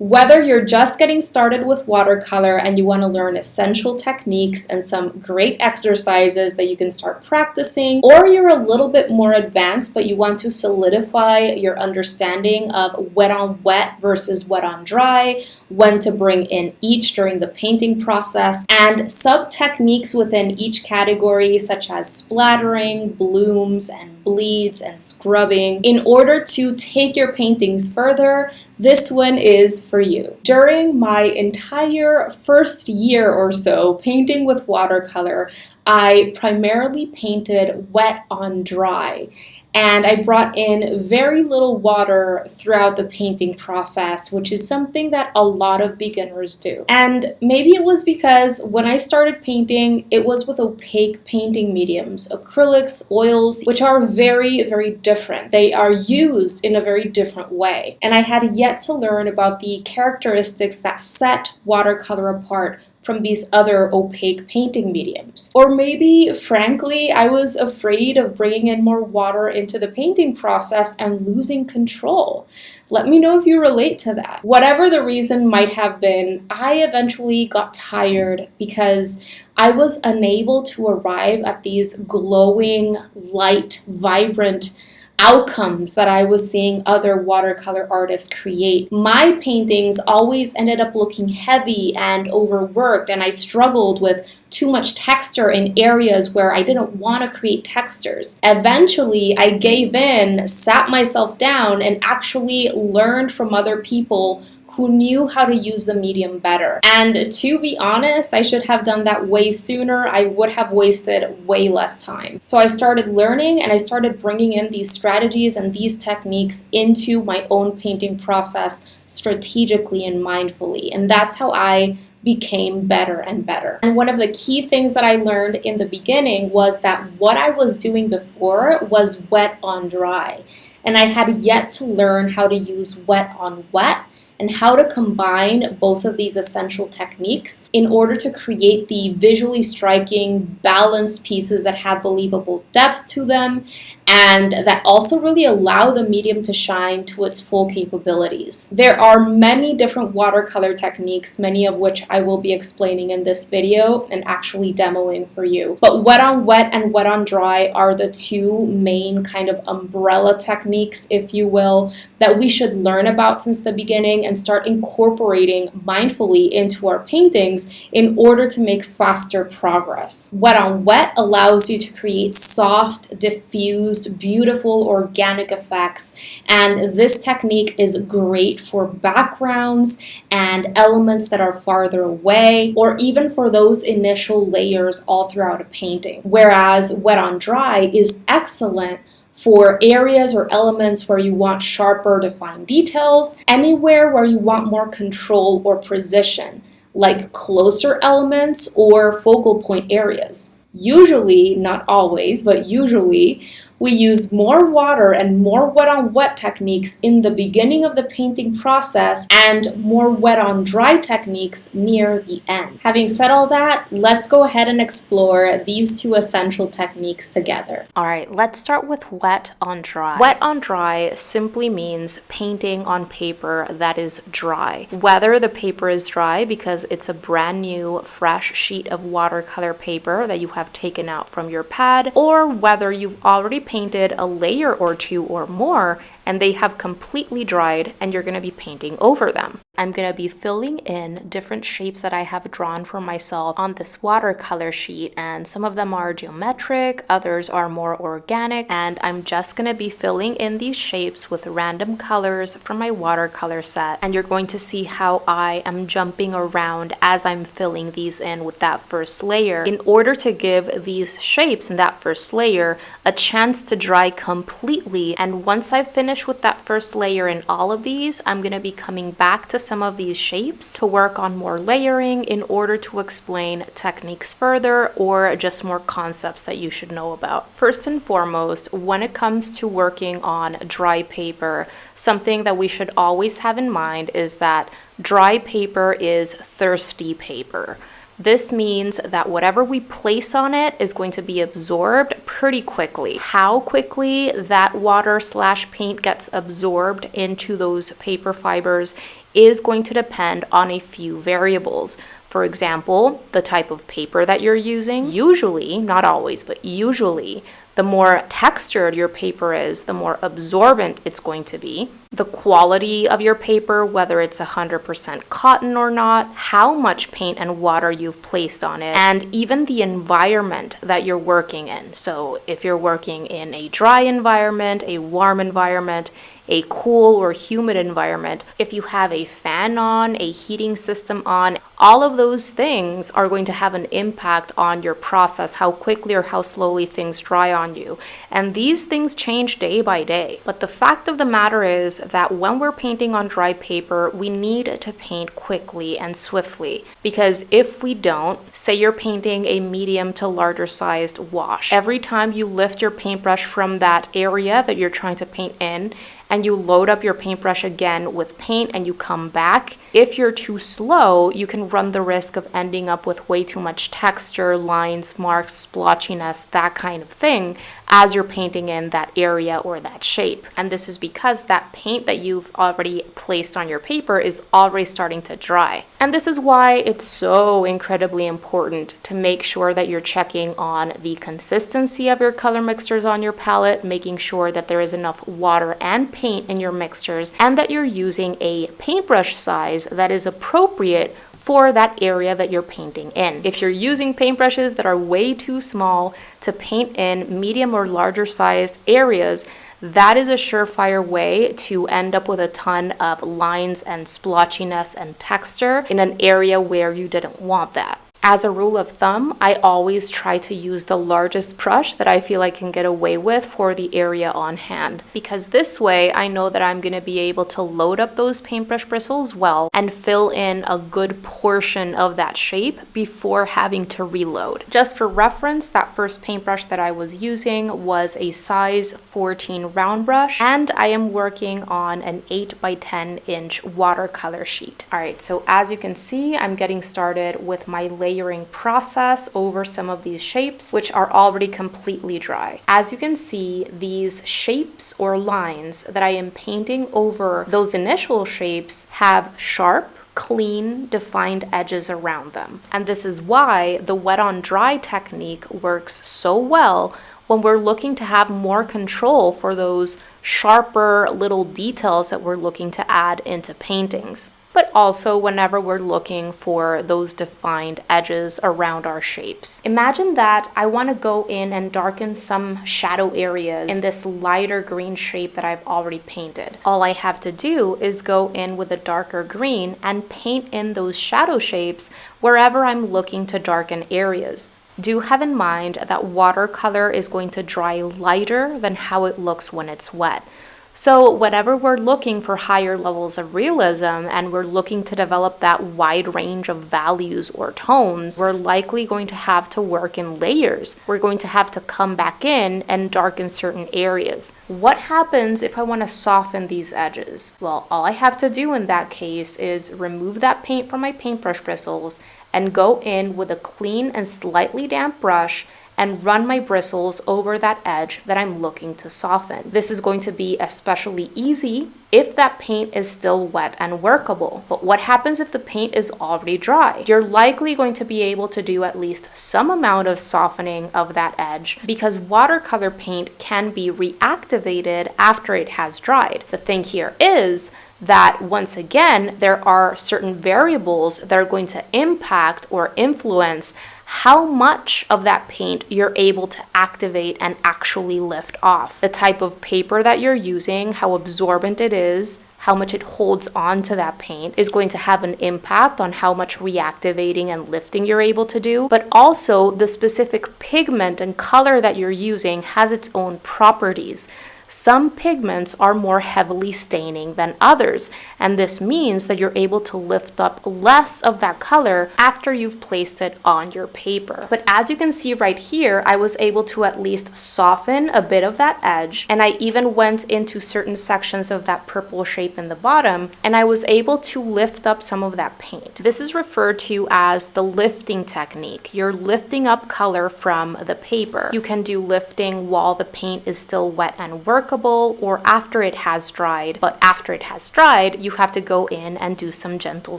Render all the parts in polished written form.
Whether you're just getting started with watercolor and you want to learn essential techniques and some great exercises that you can start practicing, or you're a little bit more advanced but you want to solidify your understanding of wet on wet versus wet on dry, when to bring in each during the painting process, and sub-techniques within each category such as splattering, blooms, and bleeds, and scrubbing, in order to take your paintings further, this one is for you. During my entire first year or so painting with watercolor, I primarily painted wet on dry. And I brought in very little water throughout the painting process, which is something that a lot of beginners do. And maybe it was because when I started painting, it was with opaque painting mediums, acrylics, oils, which are very, very different. They are used in a very different way. And I had yet to learn about the characteristics that set watercolor apart from these other opaque painting mediums. Or maybe, frankly, I was afraid of bringing in more water into the painting process and losing control. Let me know if you relate to that. Whatever the reason might have been, I eventually got tired because I was unable to arrive at these glowing, light, vibrant outcomes that I was seeing other watercolor artists create. My paintings always ended up looking heavy and overworked, and I struggled with too much texture in areas where I didn't want to create textures. Eventually, I gave in, sat myself down, and actually learned from other people who knew how to use the medium better. And to be honest, I should have done that way sooner. I would have wasted way less time. So I started learning and I started bringing in these strategies and these techniques into my own painting process strategically and mindfully. And that's how I became better and better. And one of the key things that I learned in the beginning was that what I was doing before was wet on dry. And I had yet to learn how to use wet on wet and how to combine both of these essential techniques in order to create the visually striking, balanced pieces that have believable depth to them and that also really allow the medium to shine to its full capabilities. There are many different watercolor techniques, many of which I will be explaining in this video and actually demoing for you. But wet on wet and wet on dry are the two main kind of umbrella techniques, if you will, that we should learn about since the beginning and start incorporating mindfully into our paintings in order to make faster progress. Wet on wet allows you to create soft, diffused, beautiful organic effects, and this technique is great for backgrounds and elements that are farther away, or even for those initial layers all throughout a painting. Whereas wet on dry is excellent for areas or elements where you want sharper defined details, anywhere where you want more control or precision, like closer elements or focal point areas. Usually, not always, but usually, we use more water and more wet on wet techniques in the beginning of the painting process and more wet on dry techniques near the end. Having said all that, let's go ahead and explore these two essential techniques together. All right, let's start with wet on dry. Wet on dry simply means painting on paper that is dry. Whether the paper is dry because it's a brand new, fresh sheet of watercolor paper that you have taken out from your pad, or whether you've already painted a layer or two or more and they have completely dried and you're going to be painting over them. I'm going to be filling in different shapes that I have drawn for myself on this watercolor sheet, and some of them are geometric, others are more organic, and I'm just going to be filling in these shapes with random colors from my watercolor set, and you're going to see how I am jumping around as I'm filling these in with that first layer in order to give these shapes in that first layer a chance to dry completely. And once I've finished with that first layer in all of these, I'm going to be coming back to some of these shapes to work on more layering in order to explain techniques further or just more concepts that you should know about. First and foremost, when it comes to working on dry paper, something that we should always have in mind is that dry paper is thirsty paper. This means that whatever we place on it is going to be absorbed pretty quickly. How quickly that water/paint gets absorbed into those paper fibers is going to depend on a few variables. For example, the type of paper that you're using. Usually, not always, but usually, the more textured your paper is, the more absorbent it's going to be. The quality of your paper, whether it's 100% cotton or not, how much paint and water you've placed on it, and even the environment that you're working in. So if you're working in a dry environment, a warm environment, a cool or humid environment, if you have a fan on, a heating system on, all of those things are going to have an impact on your process, how quickly or how slowly things dry on you. And these things change day by day. But the fact of the matter is that when we're painting on dry paper, we need to paint quickly and swiftly. Because if we don't, say you're painting a medium to larger sized wash, every time you lift your paintbrush from that area that you're trying to paint in, and you load up your paintbrush again with paint and you come back, if you're too slow, you can run the risk of ending up with way too much texture, lines, marks, splotchiness, that kind of thing, as you're painting in that area or that shape. And this is because that paint that you've already placed on your paper is already starting to dry. And this is why it's so incredibly important to make sure that you're checking on the consistency of your color mixtures on your palette, making sure that there is enough water and paint in your mixtures, and that you're using a paintbrush size that is appropriate for that area that you're painting in. If you're using paintbrushes that are way too small to paint in medium or larger sized areas, that is a surefire way to end up with a ton of lines and splotchiness and texture in an area where you didn't want that. As a rule of thumb, I always try to use the largest brush that I feel I can get away with for the area on hand, because this way I know that I'm going to be able to load up those paintbrush bristles well and fill in a good portion of that shape before having to reload. Just for reference, that first paintbrush that I was using was a size 14 round brush, and I am working on an 8 by 10 inch watercolor sheet. Alright, so as you can see, I'm getting started with my layering process over some of these shapes, which are already completely dry. As you can see, these shapes or lines that I am painting over those initial shapes have sharp, clean, defined edges around them. And this is why the wet on dry technique works so well when we're looking to have more control for those sharper little details that we're looking to add into paintings, but also whenever we're looking for those defined edges around our shapes. Imagine that I want to go in and darken some shadow areas in this lighter green shape that I've already painted. All I have to do is go in with a darker green and paint in those shadow shapes wherever I'm looking to darken areas. Do have in mind that watercolor is going to dry lighter than how it looks when it's wet. So whenever we're looking for higher levels of realism and we're looking to develop that wide range of values or tones, we're likely going to have to work in layers. We're going to have to come back in and darken certain areas. What happens if I want to soften these edges? Well, all I have to do in that case is remove that paint from my paintbrush bristles and go in with a clean and slightly damp brush and run my bristles over that edge that I'm looking to soften. This is going to be especially easy if that paint is still wet and workable. But what happens if the paint is already dry? You're likely going to be able to do at least some amount of softening of that edge, because watercolor paint can be reactivated after it has dried. The thing here is that once again, there are certain variables that are going to impact or influence how much of that paint you're able to activate and actually lift off. The type of paper that you're using, how absorbent it is, how much it holds on to that paint is going to have an impact on how much reactivating and lifting you're able to do, but also the specific pigment and color that you're using has its own properties. Some pigments are more heavily staining than others, and this means that you're able to lift up less of that color after you've placed it on your paper. But as you can see right here, I was able to at least soften a bit of that edge, and I even went into certain sections of that purple shape in the bottom, and I was able to lift up some of that paint. This is referred to as the lifting technique. You're lifting up color from the paper. You can do lifting while the paint is still wet and workable, workable or after it has dried. But after it has dried, you have to go in and do some gentle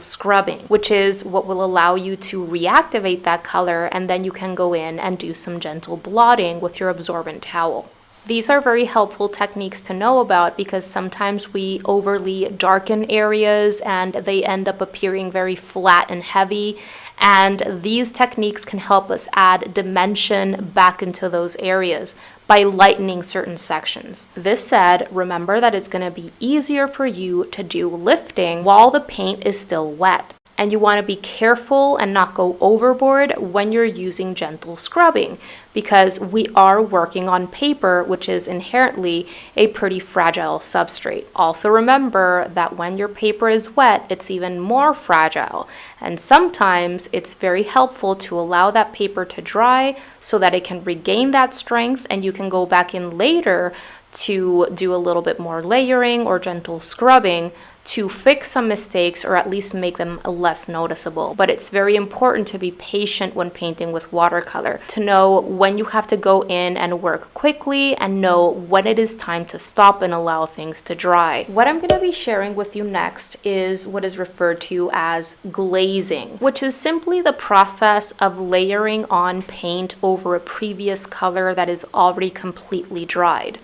scrubbing, which is what will allow you to reactivate that color, and then you can go in and do some gentle blotting with your absorbent towel. These are very helpful techniques to know about because sometimes we overly darken areas and they end up appearing very flat and heavy. And these techniques can help us add dimension back into those areas by lightening certain sections. This said, remember that it's going to be easier for you to do lifting while the paint is still wet. And you want to be careful and not go overboard when you're using gentle scrubbing because we are working on paper, which is inherently a pretty fragile substrate. Also remember that when your paper is wet, it's even more fragile. And sometimes it's very helpful to allow that paper to dry so that it can regain that strength and you can go back in later to do a little bit more layering or gentle scrubbing to fix some mistakes or at least make them less noticeable. But it's very important to be patient when painting with watercolor, to know when you have to go in and work quickly and know when it is time to stop and allow things to dry. What I'm going to be sharing with you next is what is referred to as glazing, which is simply the process of layering on paint over a previous color that is already completely dried.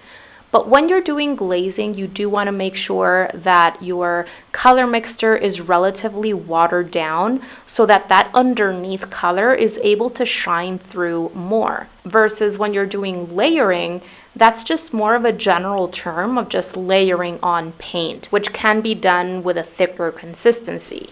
But when you're doing glazing, you do want to make sure that your color mixture is relatively watered down so that that underneath color is able to shine through more. Versus when you're doing layering, that's just more of a general term of just layering on paint, which can be done with a thicker consistency.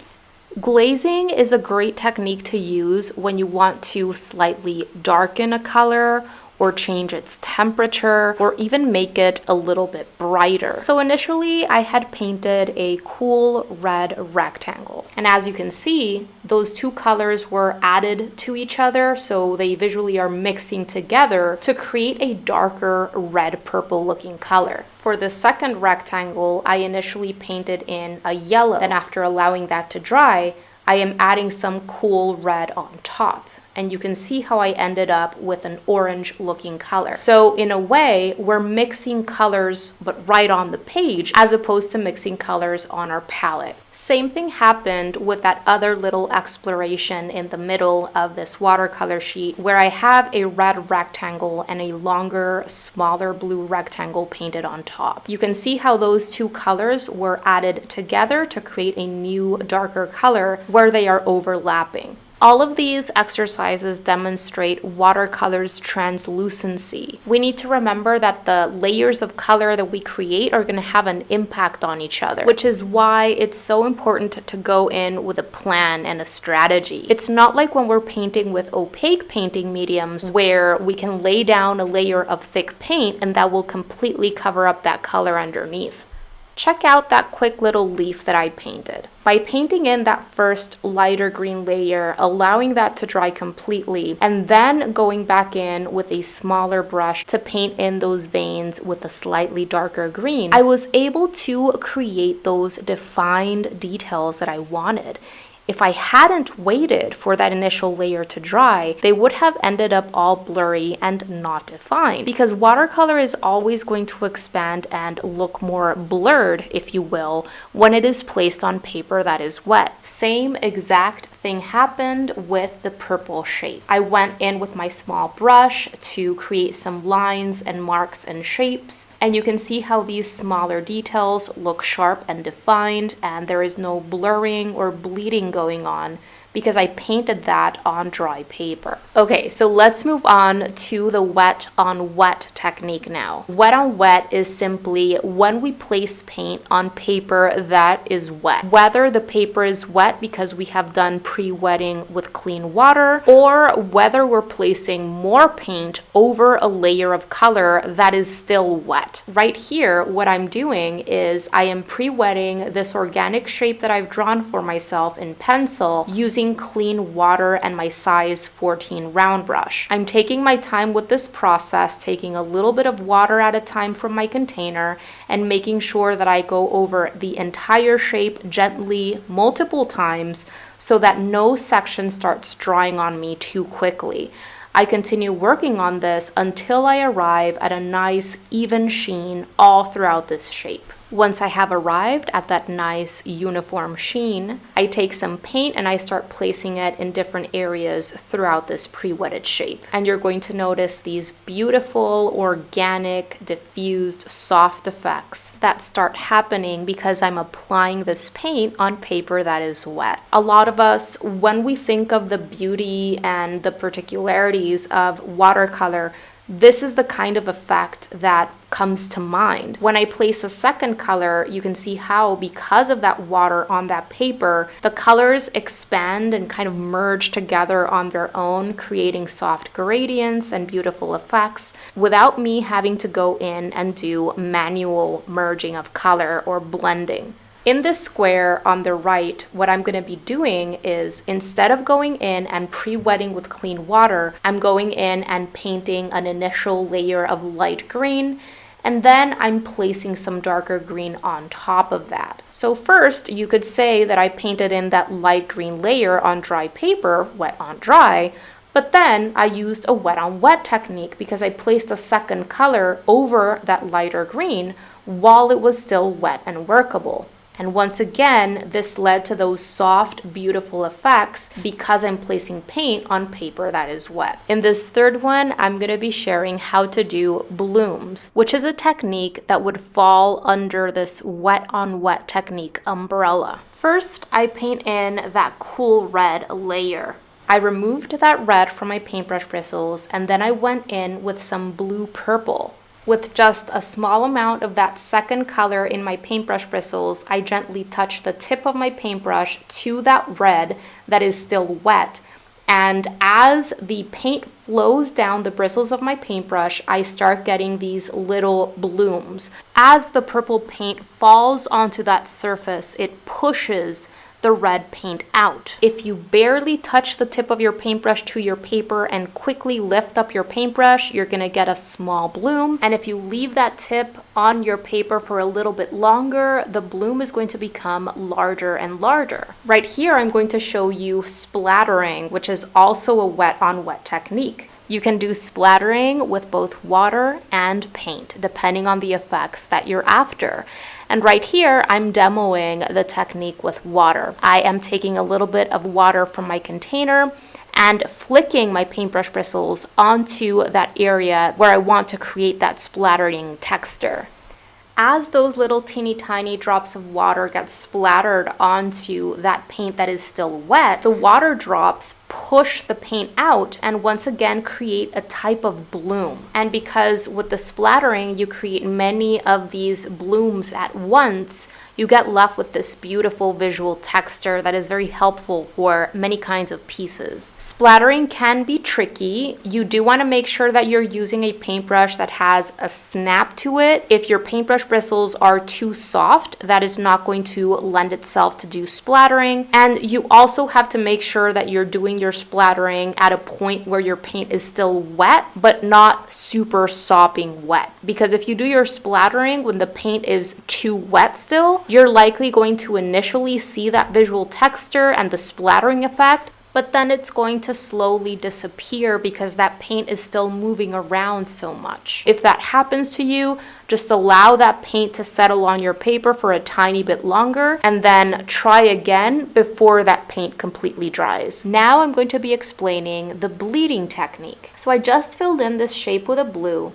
Glazing is a great technique to use when you want to slightly darken a color or change its temperature, or even make it a little bit brighter. So initially I had painted a cool red rectangle. And as you can see, those two colors were added to each other, so they visually are mixing together to create a darker red-purple looking color. For the second rectangle, I initially painted in a yellow. Then after allowing that to dry, I am adding some cool red on top. And you can see how I ended up with an orange looking color. So in a way, we're mixing colors, but right on the page, as opposed to mixing colors on our palette. Same thing happened with that other little exploration in the middle of this watercolor sheet, where I have a red rectangle and a longer, smaller blue rectangle painted on top. You can see how those two colors were added together to create a new, darker color where they are overlapping. All of these exercises demonstrate watercolor's translucency. We need to remember that the layers of color that we create are going to have an impact on each other, which is why it's so important to go in with a plan and a strategy. It's not like when we're painting with opaque painting mediums where we can lay down a layer of thick paint and that will completely cover up that color underneath. Check out that quick little leaf that I painted. By painting in that first lighter green layer, allowing that to dry completely, and then going back in with a smaller brush to paint in those veins with a slightly darker green, I was able to create those defined details that I wanted. If I hadn't waited for that initial layer to dry, they would have ended up all blurry and not defined, because watercolor is always going to expand and look more blurred, if you will, when it is placed on paper that is wet. Same exact thing happened with the purple shape. I went in with my small brush to create some lines and marks and shapes, and you can see how these smaller details look sharp and defined, and there is no blurring or bleeding going on because I painted that on dry paper. Okay, so let's move on to the wet on wet technique now. Wet on wet is simply when we place paint on paper that is wet. Whether the paper is wet because we have done pre-wetting with clean water, or whether we're placing more paint over a layer of color that is still wet. Right here, what I'm doing is I am pre-wetting this organic shape that I've drawn for myself in pencil using clean water and my size 14 round brush. I'm taking my time with this process, taking a little bit of water at a time from my container and making sure that I go over the entire shape gently multiple times so that no section starts drying on me too quickly. I continue working on this until I arrive at a nice even sheen all throughout this shape. Once I have arrived at that nice uniform sheen, I take some paint and I start placing it in different areas throughout this pre-wetted shape. And you're going to notice these beautiful, organic, diffused, soft effects that start happening because I'm applying this paint on paper that is wet. A lot of us, when we think of the beauty and the particularities of watercolor, this is the kind of effect that comes to mind. When I place a second color, you can see how, because of that water on that paper, the colors expand and kind of merge together on their own, creating soft gradients and beautiful effects without me having to go in and do manual merging of color or blending. In this square on the right, what I'm going to be doing is, instead of going in and pre-wetting with clean water, I'm going in and painting an initial layer of light green, and then I'm placing some darker green on top of that. So first, you could say that I painted in that light green layer on dry paper, wet on dry, but then I used a wet on wet technique because I placed a second color over that lighter green while it was still wet and workable. And once again, this led to those soft, beautiful effects because I'm placing paint on paper that is wet. In this third one, I'm going to be sharing how to do blooms, which is a technique that would fall under this wet on wet technique umbrella. First, I paint in that cool red layer. I removed that red from my paintbrush bristles, and then I went in with some blue purple. With just a small amount of that second color in my paintbrush bristles, I gently touch the tip of my paintbrush to that red that is still wet. And as the paint flows down the bristles of my paintbrush, I start getting these little blooms. As the purple paint falls onto that surface, it pushes the red paint out. If you barely touch the tip of your paintbrush to your paper and quickly lift up your paintbrush, you're gonna get a small bloom. And if you leave that tip on your paper for a little bit longer, the bloom is going to become larger and larger. Right here, I'm going to show you splattering, which is also a wet on wet technique. You can do splattering with both water and paint, depending on the effects that you're after. And right here, I'm demoing the technique with water. I am taking a little bit of water from my container and flicking my paintbrush bristles onto that area where I want to create that splattering texture. As those little teeny tiny drops of water get splattered onto that paint that is still wet, the water drops push the paint out and once again create a type of bloom. And because with the splattering you create many of these blooms at once, you get left with this beautiful visual texture that is very helpful for many kinds of pieces. Splattering can be tricky. You do want to make sure that you're using a paintbrush that has a snap to it. If your paintbrush bristles are too soft, that is not going to lend itself to do splattering. And you also have to make sure that you're doing your splattering at a point where your paint is still wet, but not super sopping wet. Because if you do your splattering when the paint is too wet still, you're likely going to initially see that visual texture and the splattering effect, but then it's going to slowly disappear because that paint is still moving around so much. If that happens to you, just allow that paint to settle on your paper for a tiny bit longer and then try again before that paint completely dries. Now I'm going to be explaining the bleeding technique. So I just filled in this shape with a blue.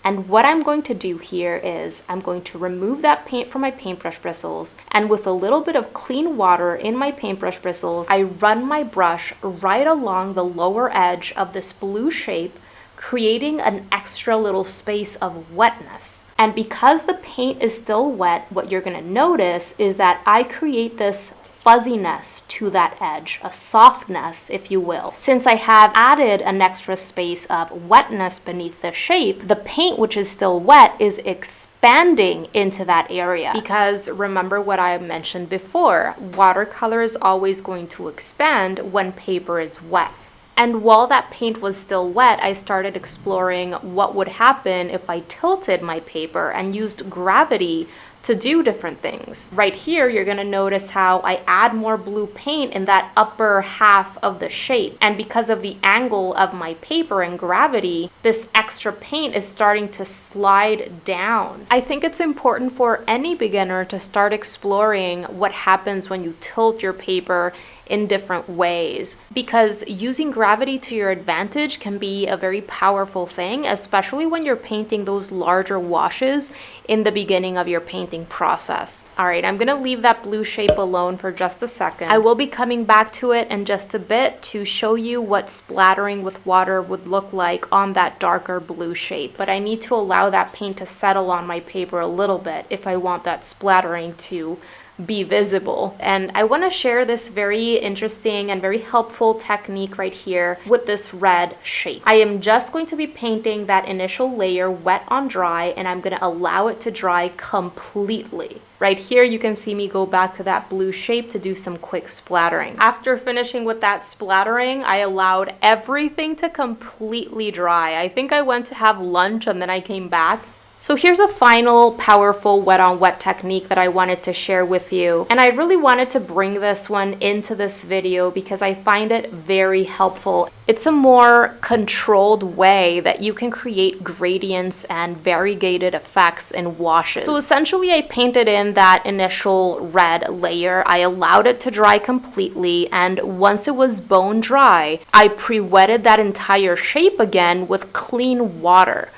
And what I'm going to do here is I'm going to remove that paint from my paintbrush bristles, and with a little bit of clean water in my paintbrush bristles, I run my brush right along the lower edge of this blue shape, creating an extra little space of wetness. And because the paint is still wet, what you're going to notice is that I create this fuzziness to that edge, a softness, if you will. Since I have added an extra space of wetness beneath the shape, the paint, which is still wet, is expanding into that area. Because remember what I mentioned before, watercolor is always going to expand when paper is wet. And while that paint was still wet, I started exploring what would happen if I tilted my paper and used gravity to do different things. Right here, you're gonna notice how I add more blue paint in that upper half of the shape. And because of the angle of my paper and gravity, this extra paint is starting to slide down. I think it's important for any beginner to start exploring what happens when you tilt your paper in different ways, because using gravity to your advantage can be a very powerful thing, especially when you're painting those larger washes in the beginning of your painting process. All right, I'm gonna leave that blue shape alone for just a second. I will be coming back to it in just a bit to show you what splattering with water would look like on that darker blue shape, but I need to allow that paint to settle on my paper a little bit if I want that splattering to be visible. And I want to share this very interesting and very helpful technique right here with this red shape. I am just going to be painting that initial layer wet on dry, and I'm going to allow it to dry completely. Right here, you can see me go back to that blue shape to do some quick splattering. After finishing with that splattering, I allowed everything to completely dry. I think I went to have lunch and then I came back. So here's a final powerful wet on wet technique that I wanted to share with you. And I really wanted to bring this one into this video because I find it very helpful. It's a more controlled way that you can create gradients and variegated effects in washes. So essentially I painted in that initial red layer. I allowed it to dry completely, and once it was bone dry, I pre-wetted that entire shape again with clean water.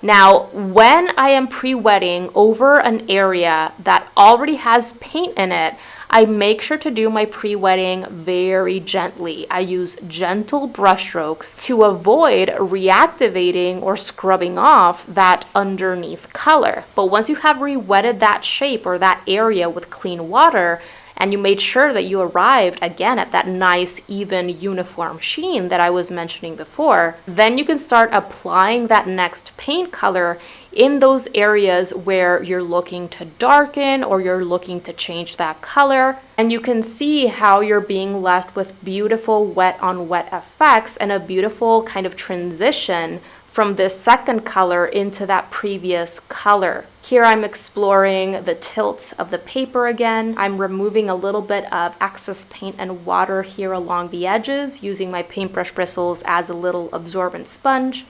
Now, when I am pre-wetting over an area that already has paint in it, I make sure to do my pre-wetting very gently. I use gentle brush strokes to avoid reactivating or scrubbing off that underneath color. But once you have re-wetted that shape or that area with clean water, and you made sure that you arrived again at that nice, even, uniform sheen that I was mentioning before, then you can start applying that next paint color in those areas where you're looking to darken or you're looking to change that color. And you can see how you're being left with beautiful wet on wet effects and a beautiful kind of transition from this second color into that previous color. Here I'm exploring the tilt of the paper again. I'm removing a little bit of excess paint and water here along the edges, using my paintbrush bristles as a little absorbent sponge.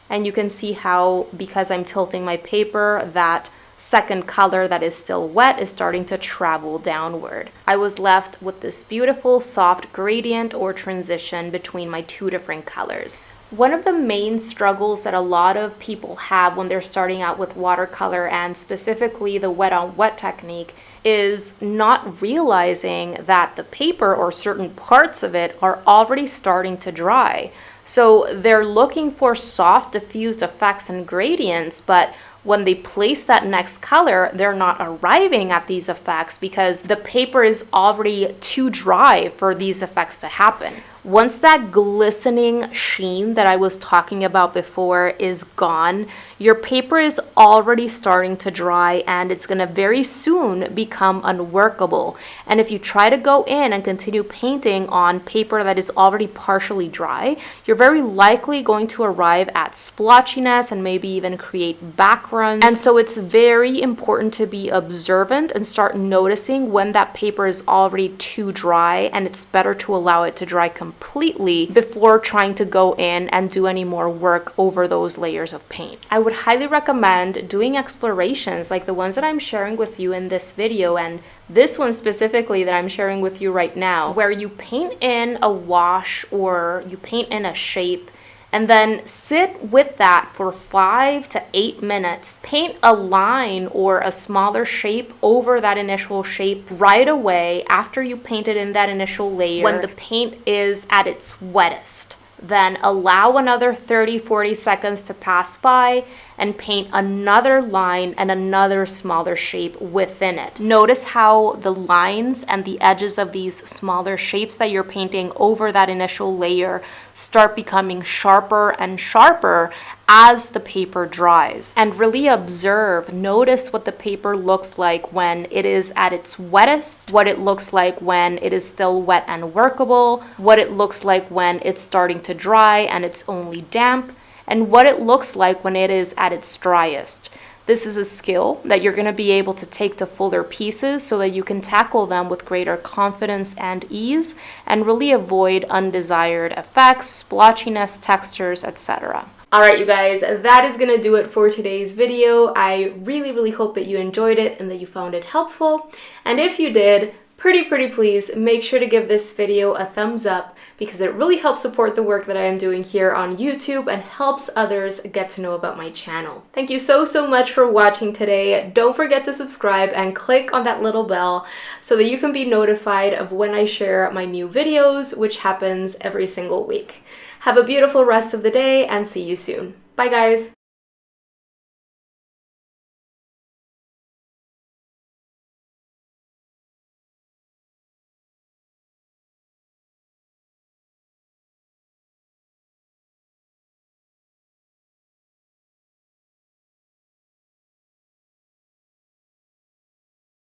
And you can see how, because I'm tilting my paper, that second color that is still wet is starting to travel downward. I was left with this beautiful soft gradient or transition between my two different colors. One of the main struggles that a lot of people have when they're starting out with watercolor, and specifically the wet on wet technique, is not realizing that the paper or certain parts of it are already starting to dry. So they're looking for soft diffused effects and gradients, but when they place that next color, they're not arriving at these effects because the paper is already too dry for these effects to happen. Once that glistening sheen that I was talking about before is gone, your paper is already starting to dry and it's going to very soon become unworkable. And if you try to go in and continue painting on paper that is already partially dry, you're very likely going to arrive at splotchiness and maybe even create backruns. And so it's very important to be observant and start noticing when that paper is already too dry, and it's better to allow it to dry completely before trying to go in and do any more work over those layers of paint. I would highly recommend doing explorations like the ones that I'm sharing with you in this video, and this one specifically that I'm sharing with you right now, where you paint in a wash or you paint in a shape and then sit with that for 5 to 8 minutes. Paint a line or a smaller shape over that initial shape right away after you painted in that initial layer when the paint is at its wettest. Then allow another 30-40 seconds to pass by and paint another line and another smaller shape within it. Notice how the lines and the edges of these smaller shapes that you're painting over that initial layer start becoming sharper and sharper as the paper dries. And really observe, notice what the paper looks like when it is at its wettest, what it looks like when it is still wet and workable, what it looks like when it's starting to dry and it's only damp, and what it looks like when it is at its driest. This is a skill that you're going to be able to take to fuller pieces so that you can tackle them with greater confidence and ease and really avoid undesired effects, splotchiness, textures, etc. Alright you guys, that is going to do it for today's video. I really hope that you enjoyed it and that you found it helpful. And if you did, pretty please make sure to give this video a thumbs up because it really helps support the work that I am doing here on YouTube and helps others get to know about my channel. Thank you so much for watching today. Don't forget to subscribe and click on that little bell so that you can be notified of when I share my new videos, which happens every single week. Have a beautiful rest of the day and see you soon. Bye guys!